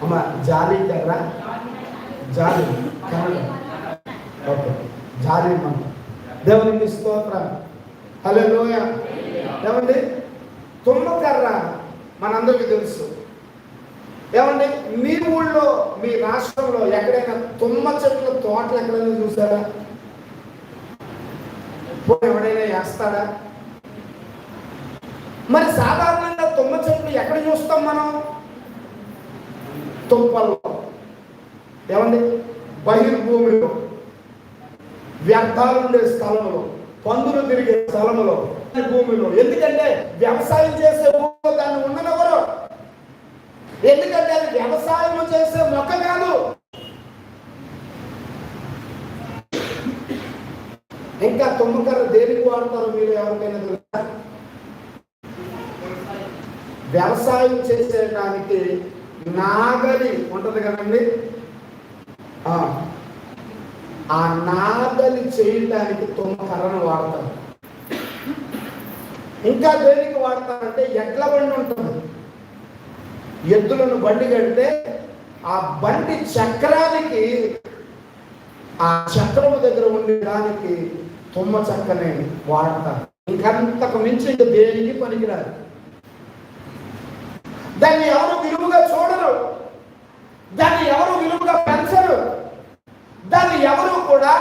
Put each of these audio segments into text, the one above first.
అమ్మ జాలి కర్ర, జాలి కర్ర, ఓకే జాలి అమ్మ. దేవునికి స్తోత్రం, హల్లెలూయా. ఏమండి తుమ్మకర్ర మనందరికీ తెలుసు. ఏమండి మీ ఊళ్ళో మీ రాష్ట్రంలో ఎక్కడైనా తుమ్మ చెట్ల తోటలు ఎక్కడైనా చూసారా? ఎవడైనా వేస్తాడా? మరి సాధారణంగా తుమ్మ చెట్లు ఎక్కడ చూస్తాం మనం? తుంపల్లో, ఏమండి బహిర్భూమిలో, వ్యర్థాలు ఉండే స్థలంలో, పందులు తిరిగే స్థలంలో, భూమిలో. ఎందుకంటే వ్యవసాయం చేసే భూమిలో దాన్ని ఉండనెవరు. ఎందుకంటే అది వ్యవసాయం చేసే మొక్క కాదు. ఇంకా తుమ్మకర్ర దేనికి వాడతారో మీరు ఎవరికైనా తెలుసా? వ్యవసాయం చేసేటానికి నాగలి ఉంటుంది కదండి, ఆ నాగలి చేయడానికి తుమ్మకర్రను వాడతారు. ఇంకా దేనికి వాడతారంటే ఎడ్ల బండి ఉంటుంది, ఎద్దులను బండి కడితే ఆ బండి చక్రానికి, ఆ చక్రము దగ్గర ఉండడానికి తుమ్మ చెక్కని వాడతారు. ఇంకంతకు మించి దేనికి పనికిరాదు. దాన్ని ఎవరు విలువగా చూడరు, దాన్ని ఎవరు విలువగా పెంచరు, దాన్ని ఎవరు కూడా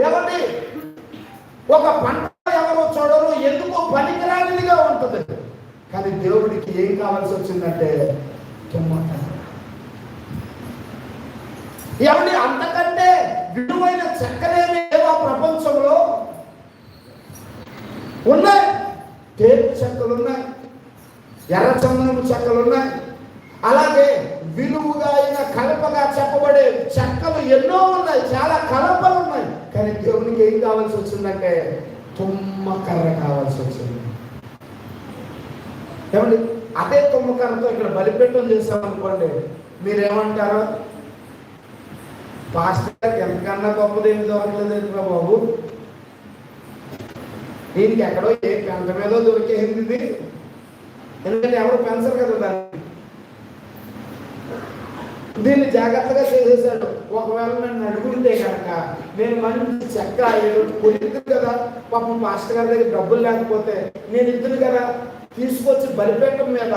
ఎవరి ఒక పంట ఎవరు చూడరు. ఎందుకో పనికిరానిదిగా ఉంటుంది. కానీ దేవుడికి ఏం కావాల్సి వచ్చిందంటే తుమ్మకర్ర. ఎవరి అంతకంటే విలువైన చెక్కలేని ఏవో ప్రపంచంలో ఉన్నాయి. టేపు చెక్కలు ఉన్నాయి, ఎర్రచందనము చెక్కలు ఉన్నాయి. అలాగే విలువగా అయిన కలపగా చెప్పబడే చెక్కలు ఎన్నో ఉన్నాయి, చాలా కలపలు ఉన్నాయి. కానీ దేవునికి ఏం కావాల్సి వచ్చిందంటే తుమ్మకర్ర కావాల్సి వచ్చింది. ఏమండి అదే తుమ్మకర్రతో ఇక్కడ బలిపీఠం చేసామనుకోండి, మీరేమంటారు? పాస్టర్ ఎంతకన్నా గొప్పది ఏమి దొరకలేదు బాబు, దీనికి ఎక్కడో ఏ పెంట మీద దొరికేది. ఎందుకంటే ఎవరు పెంచరు కదా దాన్ని. దీన్ని జాగ్రత్తగా చేసేసాడు. ఒకవేళ నన్ను అడుగుంటే కనుక నేను మంచి చెక్క కొనిద్దు కదా, పాపం పాస్టర్ గారి దగ్గర డబ్బులు లేకపోతే నేను ఇద్దును కదా, తీసుకొచ్చి బలిపీఠం మీద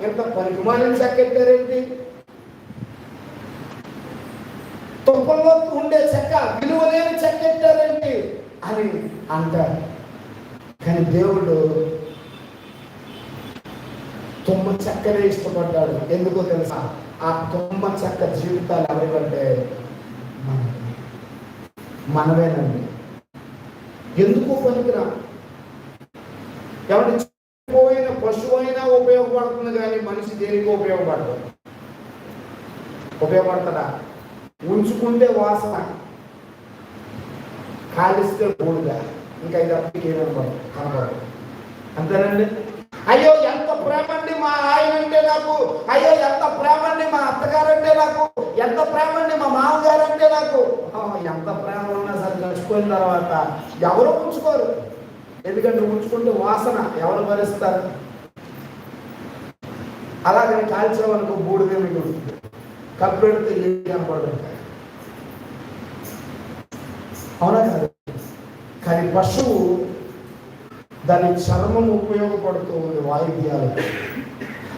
ఎంత పరిమాణం చెక్క ఎట్టారేంటి? తుప్పల్లో ఉండే చెక్క, విలువలేని చెక్క ఎట్టారేంటి అని అంటారు. కానీ దేవుడు తుమ్మ చెక్కనే ఇష్టపడ్డాడు. ఎందుకో తెలుసా? ఆ తుమ్మ చెక్క జీవితాలు ఎవరికంటే మనమేనండి. ఎందుకు పనికిరా? ఎవరి పోయిన పశువు అయినా ఉపయోగపడుతుంది, కానీ మనిషి దేనికి ఉపయోగపడతాడా? ఉంచుకుంటే వాసన, కాలిస్తే బూడిద, ఇంకా ఇది కనబడదు. అంతేనండి. అయ్యో ఎంత ప్రేమ అండి మా ఆయన అంటే నాకు, అయ్యో ఎంత ప్రేమ అండి మా అత్తగారు అంటే నాకు, ఎంత ప్రేమ అండి మా మామగారు అంటే నాకు. ఎంత ప్రేమ ఉన్నా సరే చచ్చిపోయిన తర్వాత ఎవరు ఉంచుకోరు. ఎందుకంటే ఉంచుకుంటే వాసన ఎవరు భరిస్తారు? అలాగని కాల్చేవనుకో బూడిదే మిగులుతుంది, కప్పెడితే ఏం కనపడదు. అవునా కాదు? కానీ పశువు దాని చర్మం ఉపయోగపడుతూ ఉంది వాయిద్యాలు.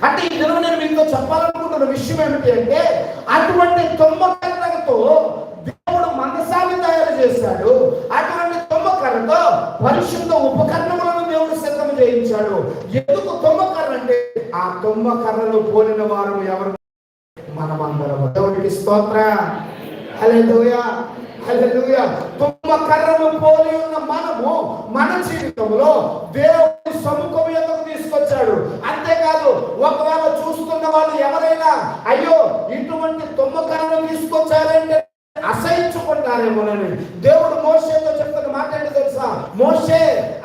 అంటే ఈ దినం నేను మీతో చెప్పాలనుకుంటున్న విషయం ఏమిటి అంటే, అటువంటి తుమ్మకర్రతో దేవుడు మందసాన్ని తయారు చేశాడు. అటువంటి తుమ్మకర్రతో పరిశుద్ధ ఉపకరణములను దేవుడు సిద్ధం చేయించాడు. ఎందుకు తుమ్మకర్ర అంటే, ఆ తుమ్మకర్రను పోలిన వారు ఎవరు? మనమందరం. దేవుడికి స్తోత్రం, హల్లెలూయా, హల్లెలూయా. తుమ్మకర్రను పోలి ఉన్న మనము మన జీవితంలో దేవుడి సముఖం ఎందుకు తీసుకొచ్చాడు. అంతేకాదు, ఒకవేళ చూస్తున్న వాళ్ళు ఎవరైనా అయ్యో ఇటువంటి తుమ్మకర్రను తీసుకొచ్చారంటే అసహించుకుంటారేమోనని దేవుడు మోషేతో చెప్తున్న మాట ఏంటో తెలుసా? మోషే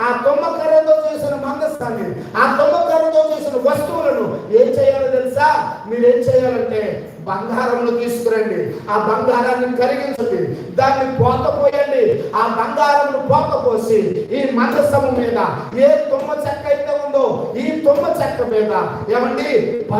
ఆ తుమ్మకర్రతో చేసిన మందస్థాన్ని, ఆ తుమ్మకర్రతో చేసిన వస్తువులను ఏం చేయాలో తెలుసా? మీరేం చేయాలంటే బంగారంలో తీసుకురండి, ఆ బంగారాన్ని కరిగించండి, దాన్ని పోకపోయండి, ఆ బంగారంను పోకపోసి ఈ మందస్థము మీద ఏ తుమ్మ చెక్క అయితే ఉందో ఈ తుమ్మ చెక్క మీద ఏమండి